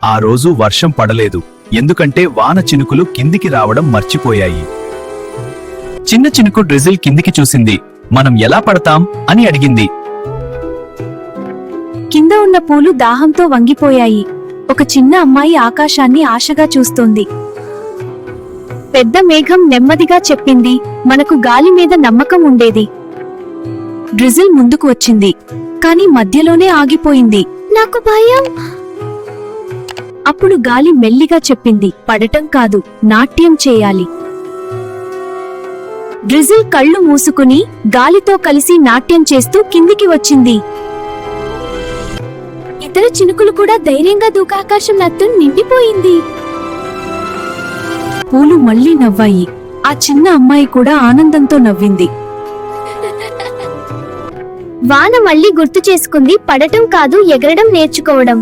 ఆ రోజు వర్షం పడలేదు, ఎందుకంటే వాన చినుకులు కిందికి రావడం మర్చిపోయాయి. చిన్న చినుకు డ్రిజిల్ కిందికి చూసింది. మనం ఎలా పడతాం అని అడిగింది. కింద ఉన్న పూలు దాహంతో వంగిపోయాయి. ఒక చిన్న అమ్మాయి ఆకాశాన్ని ఆశగా చూస్తోంది. పెద్ద మేఘం నెమ్మదిగా చెప్పింది, మనకు గాలి మీద నమ్మకం ఉండేది. డ్రిజిల్ ముందుకు వచ్చింది, కాని మధ్యలోనే ఆగిపోయింది. నాకు భయం. అప్పుడు గాలి మెల్లిగా చెప్పింది, పడటం కాదు, నాట్యం చేయాలి. డ్రిజిల్ కళ్ళు మూసుకుని గాలితో కలిసి నాట్యం చేస్తూ కిందికి వచ్చింది. ఇతర చినుకులు కూడా ధైర్యంగా దూకాకాశం నత్తు నిండిపోయింది. పూలు మళ్లీ నవ్వాయి. ఆ చిన్న అమ్మాయి కూడా ఆనందంతో నవ్వింది. వాన మళ్లీ గుర్తు చేసుకుంది, పడటం కాదు ఎగరడం నేర్చుకోవడం.